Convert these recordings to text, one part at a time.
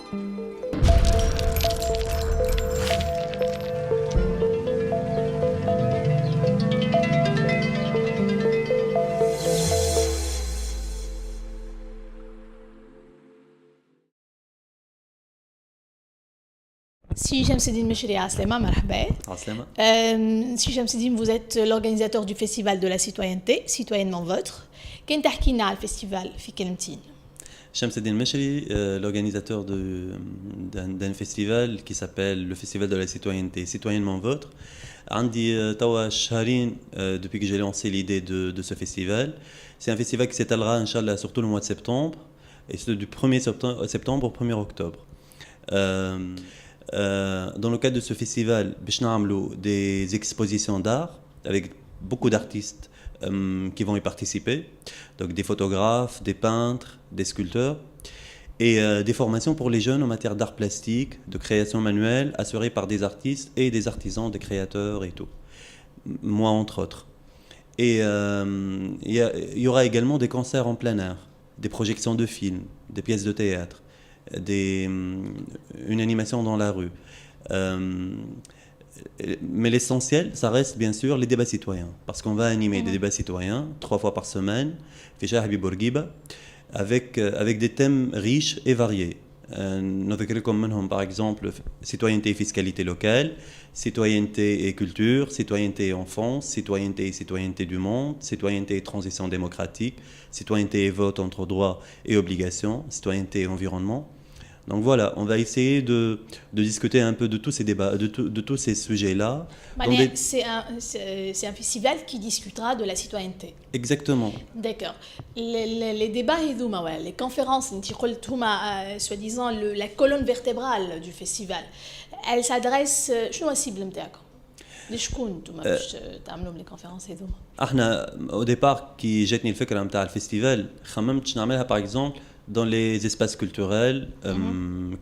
Si Jamsedine Mechri Aslema, marhaba. Aslema. Si Jamsedine, vous êtes l'organisateur du festival de la citoyenneté, citoyennement vôtre. Qu'est-ce que tu as le festival في كلمتين? Shamseddine Mechri, l'organisateur d'un festival qui s'appelle le Festival de la citoyenneté, citoyennement vôtre. عندي توا شهرين depuis que j'ai lancé l'idée de ce festival. C'est un festival qui s'étalera, Inch'Allah, sur tout le mois de septembre, et c'est du 1er septembre au 1er octobre. Dans le cadre de ce festival, باش نعملوا des expositions d'art avec beaucoup d'artistes qui vont y participer, donc des photographes, des peintres, des sculpteurs, et des formations pour les jeunes en matière d'art plastique, de création manuelle, assurées par des artistes et des artisans, des créateurs et tout. Moi entre autres. Et il y aura également des concerts en plein air, des projections de films, des pièces de théâtre, une animation dans la rue. Mais l'essentiel, ça reste bien sûr les débats citoyens, parce qu'on va animer des débats citoyens 3 fois par semaine, Ficha Habib Bourguiba, avec des thèmes riches et variés. Par exemple, citoyenneté et fiscalité locale, citoyenneté et culture, citoyenneté et enfance, citoyenneté et citoyenneté du monde, citoyenneté et transition démocratique, citoyenneté et vote entre droits et obligations, citoyenneté et environnement. Donc voilà, on va essayer de discuter un peu de tous ces débats, de tous ces sujets-là. C'est un festival qui discutera de la citoyenneté. Exactement. D'accord. Les débats, les conférences, soi-disant la colonne vertébrale du festival, elles s'adressent à la cible نتاعكم؟ لشكون نتوما باش تعملوا لي كونفيرونس هذوما؟ احنا au départ كي جاتني الفكره نتاع الفيستيفال خممت نعملها par exemple dans les espaces culturels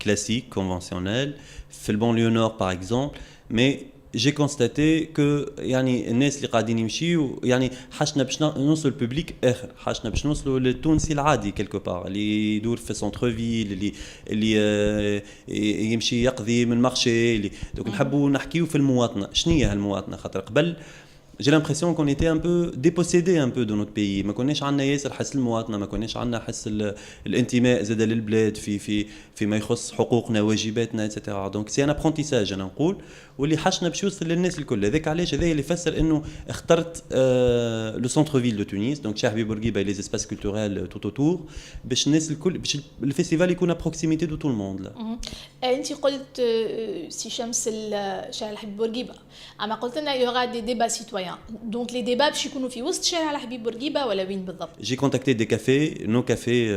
classiques, conventionnels, في البانليو nord par exemple, mais j'ai constaté que يعني الناس اللي قاعدين يمشيو يعني حاشنا باش نوصلوا للبوبليك اخر، حاشنا باش نوصلوا للتونسي العادي كيلكو بار اللي يدور في سونتر فيل اللي يمشي يقضي من مارشي اللي دونك نحبوا نحكيو في المواطنه، شنو هي هالمواطنه؟ خاطر قبل j'ai l'impression qu'on était un peu dépossédé un peu de notre pays. ما كناش عندنا ياسر حس المواطنه، ما كناش عندنا حس الانتماء زاد للبلاد فيما يخص حقوقنا واجباتنا etc. donc c'est un apprentissage انا نقول واللي حشنا باش يوصل للناس الكل. هذاك علاش هذا اللي فسر انه اخترت لو سونتر فيل دو تونس دونك شاحبي بورقيبه لي اسباس كولتوريل توت اوتور باش الناس الكل باش الفيستيفال يكون بروكسيميتي دو تو الموند لا. انت قلت سي شمس شارع الحبيب بورقيبه اما قلت لنا يوغا دي ديبا سيتويان دونك لي ديبا باش يكونوا في وسط شارع الحبيب بورقيبه ولا وين بالضبط؟ J'ai contacté des cafés, nos cafés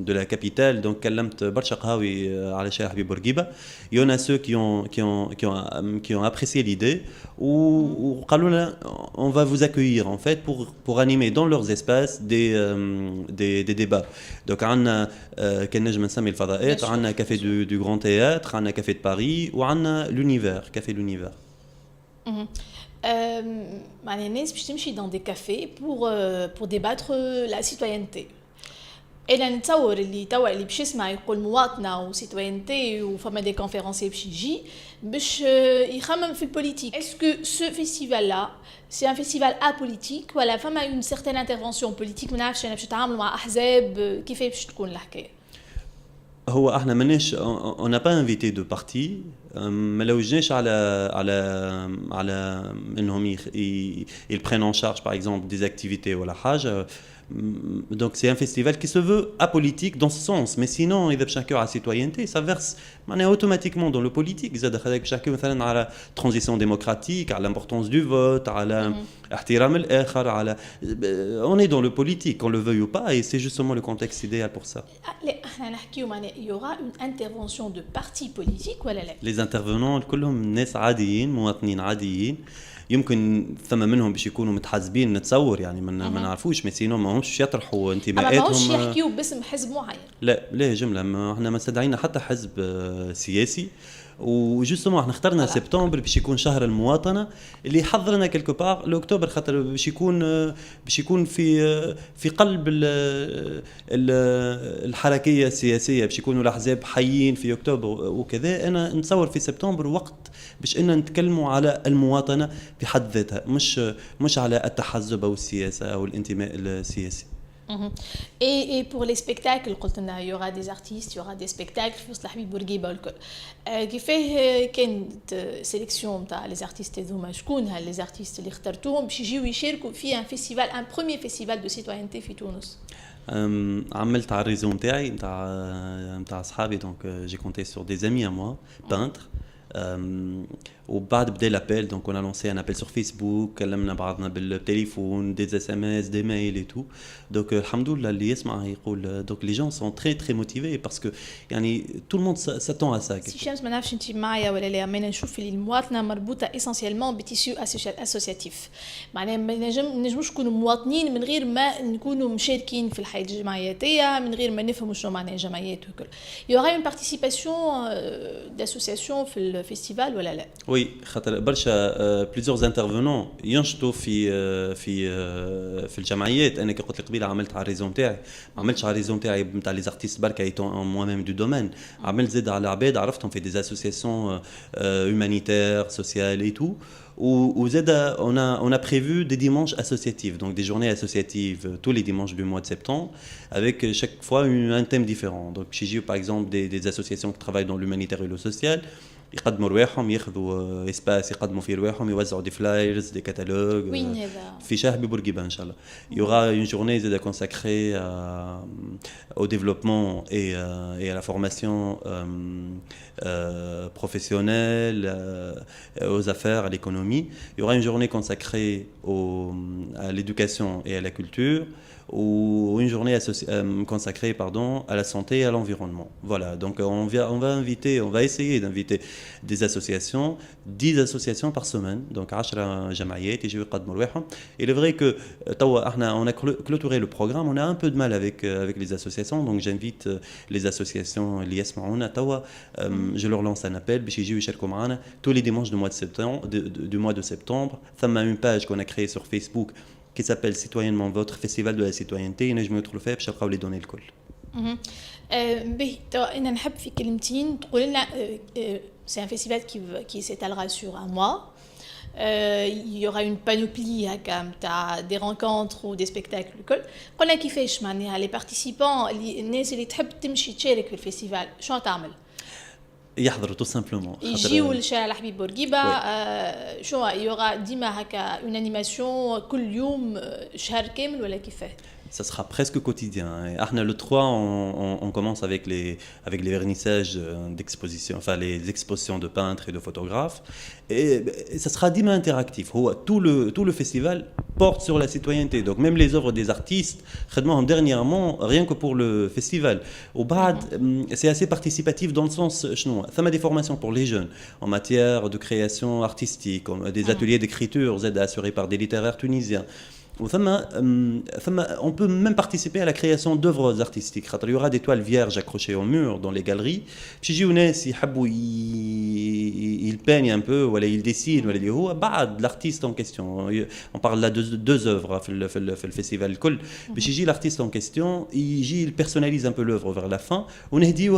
de la capitale, donc كلمت برشا قهاوي على شارع حبيب بورقيبه. Il y en a ceux qui ont apprécié l'idée ou on va vous accueillir en fait pour animer dans leurs espaces des débats. Donc عندنا كان نجم نسمي الفضاءات، عندنا café du Grand Théâtre, عندنا café de Paris وعندنا l'Univers, café l'Univers. معناها الناس باش تمشي dans des cafés pour débattre la citoyenneté. انا نتصور اللي توا اللي باش يسمع يقول مواطنه وسيتوينتي وفما دي كونفيرونسي باش يجي باش يخمم في البوليتيك. اسكو سو فيستيفال لا سي ان فيستيفال apolitique ولا فما اون سيغتين انترفونسيون بوليتيك؟ ما نعرفش انا باش نتعاملوا مع احزاب كيفاش باش تكون الحكايه؟ هو احنا ماناش on n'a pas invité de parti ما لوجناش على انهم ils prennent en charge par exemple des activités ولا حاجه. Donc c'est un festival qui se veut apolitique dans ce sens, mais sinon إذا باش نحكيو على citoyenneté ça verse معناها automatiquement dans le politique. زاد خليك باش نحكيو مثلا على transition démocratique، على l'importance du vote، على احترام الآخر، على on est dans le politique qu'on le veuille ou pas et c'est justement le contexte idéal pour ça. لا احنا نحكيو معناها il y aura une intervention de parti politique ولا لا؟ Les intervenants كلهم ناس عاديين، مواطنين عاديين، يمكن ثم منهم باش يكونوا متحزبين نتصور يعني ما نعرفوش، سينو ما همش يطرحوا انتماءاتهم، ما همش يحكيوا باسم حزب معين. لا جمله احنا ما استدعينا حتى حزب سياسي وجوستومون احنا اخترنا Voilà. سبتمبر باش يكون شهر المواطنه اللي حضرنا كيلكو بار لاكتوبر خاطر باش يكون في قلب الحركيه السياسيه باش يكونوا الاحزاب حيين في اكتوبر وكذا. انا نتصور في سبتمبر وقت باش ان نتكلموا على المواطنه بحد ذاتها مش على التحزب او السياسه او الانتماء السياسي. Mhm. Et pour les spectacles, il y aura des artistes, il y aura des spectacles في وسط حبيب بورقيبة والكل. كيفاه كانت سيليكسيون نتاع لي زارتيست هذوما؟ شكون هال لي زارتيست اللي اخترتوهم باش يجيو يشاركوا في ان فيستيفال ان بروميير فيستيفال دو سيتويانتي في تونس؟ عملت على الريزو نتاعي نتاع اصحابي دونك جي كونتي سور دي زامي ا موا بانتر. وبعد بدا لابيل دونك on a lancé un appel sur Facebook كلمنا بعضنا بالتليفون des SMS des mails et tout donc الحمد لله اللي يسمع يقول donc les gens sont très très motivés parce que يعني tout le monde s'attend à ça. سي شمس ما نعرفش انت معايا ولا لا، ما نشوف اللي المواطنه مربوطه اسونسيالمون بتيسيو اسوسياتيف، معناها ما نجموش نكونوا مواطنين من غير ما نكونوا مشاركين في الحياه الجمعياتيه، من غير ما نفهموا شنو معناها جمعيات وكل. يوغا اون بارتيسيباسيون داسوسياسيون في الفيستيفال ولا لا؟ وي خاطر برشا بليزيور انترفونون ينشطوا في الجمعيات. انا كي قلت لك قبيله عملت على الريزون تاعي، ما عملتش على الريزون تاعي نتاع لي زارتيست بركا ايتون موا ميم دو دومين، عملت زاد على عباد عرفتهم في دي اسوسياسيون humanitaires sociales et tout. Ou ZEDA, on a prévu des dimanches associatifs, donc des journées associatives tous les dimanches du mois de septembre, avec chaque fois un thème différent. Donc chez JU, par exemple, des associations qui travaillent dans l'humanitaire et le social, يقدموا رواحهم ياخذوا اسباس يقدموا فيه رواحهم يوزعوا دي فلايرز دي كاتالوج وين هذا؟ في شهر ببورقيبه ان شاء الله. Il y aura une journée consacrée au développement et à la formation professionnelle, aux affaires, à l'économie. Il y aura une journée consacrée à l'éducation et à la culture, ou une journée consacrée à la santé et à l'environnement. Voilà, donc on va essayer d'inviter des associations, 10 associations par semaine, donc 10 جمعيات يجيو يقدموا رواحهم. Il est vrai que on a clôturé le programme, on a un peu de mal avec les associations, donc j'invite les associations اللي يسمعونا توا je leur lance un appel باش يجيو يشاركوا معنا tous les dimanches du mois de septembre. ثم une page qu'on a créée sur Facebook qui s'appelle Citoyennement Votre Festival de la Citoyenneté. ينجموا يدخلوا فيها باش يلقاو لي دوني الكل. باهي توا انا نحب في كلمتين تقول لنا c'est un festival qui s'étalera sur un mois. Il y aura une panoplie هكا des rencontres ou des spectacles الكل. قلنا كيفاش معناها les participants الناس اللي تحب تمشي تشارك في الفيستيفال شنو تعمل؟ يحضروا tout simplement. يجيو لشارع الحبيب بورقيبة. شو يوغا ديما هكا اون انيماسيون كل يوم شهر كامل ولا كيفاه؟ Ça sera presque quotidien. Et le 3, on commence avec les vernissages d'expositions, enfin les expositions de peintres et de photographes. Et ça sera dima interactif. Tout le festival porte sur la citoyenneté. Donc même les œuvres des artistes, dernièrement, rien que pour le festival. Au bad, c'est assez participatif dans le sens, ça m'a des formations pour les jeunes en matière de création artistique, des ateliers d'écriture assurés par des littéraires tunisiens. On peut même participer à la création d'œuvres artistiques. Il y aura des toiles vierges accrochées au mur dans les galeries. Ils peignent un peu, ils dessinent, l'artiste en question. On parle là de deux œuvres dans le festival. L'artiste en question, il personnalise un peu l'œuvre vers la fin. On a dit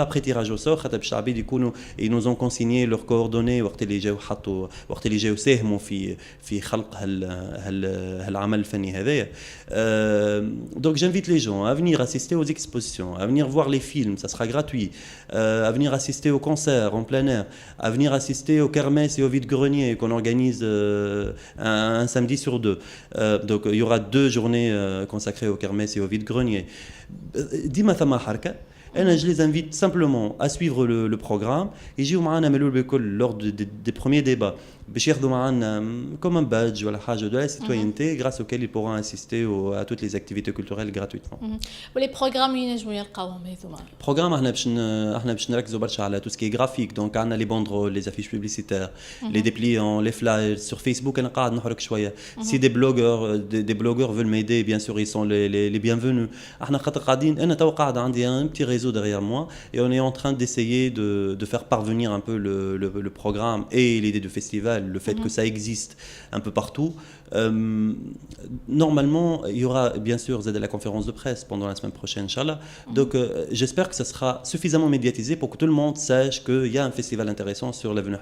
après tirage au sort, ils nous ont consigné leurs coordonnées وقت اللي جاوا ساهموا في خلق هالعمل الفني هذايا. Donc j'invite les gens à venir assister aux expositions, à venir voir les films, ça sera gratuit, à venir assister aux concerts en plein air, à venir assister aux kermesses et aux vide-greniers qu'on organise un samedi sur deux. Donc il y aura 2 journées consacrées aux kermesses et aux vide-greniers. ديما ثما حركة. Je les invite simplement à suivre le programme. Et j'ai eu lors des premiers débats باش ياخذوا معنا comme un badge ولا حاجه de la citoyenneté grâce auquel ils pourront assister à toutes les activités culturelles gratuitement. ولي بروغرام اللي ينجموا يلقاوهم هذوما؟ programme احنا باش نركزوا برشا على tout ce qui est graphique donc عندنا les banderoles les affiches publicitaires les dépliants les flyers sur Facebook انا قاعد نحرك شويه si des blogueurs des blogueurs veulent m'aider bien sûr ils sont les bienvenus احنا خاطر قاعدين انا تو قاعد عندي un petit réseau derrière moi et on est en train d'essayer de faire parvenir un peu le programme et l'idée de festival le fait que ça existe un peu partout. Normalement, il y aura bien sûr la conférence de presse pendant la semaine prochaine, Inch'Allah. Donc, j'espère que ça sera suffisamment médiatisé pour que tout le monde sache qu'il y a un festival intéressant sur l'avenue.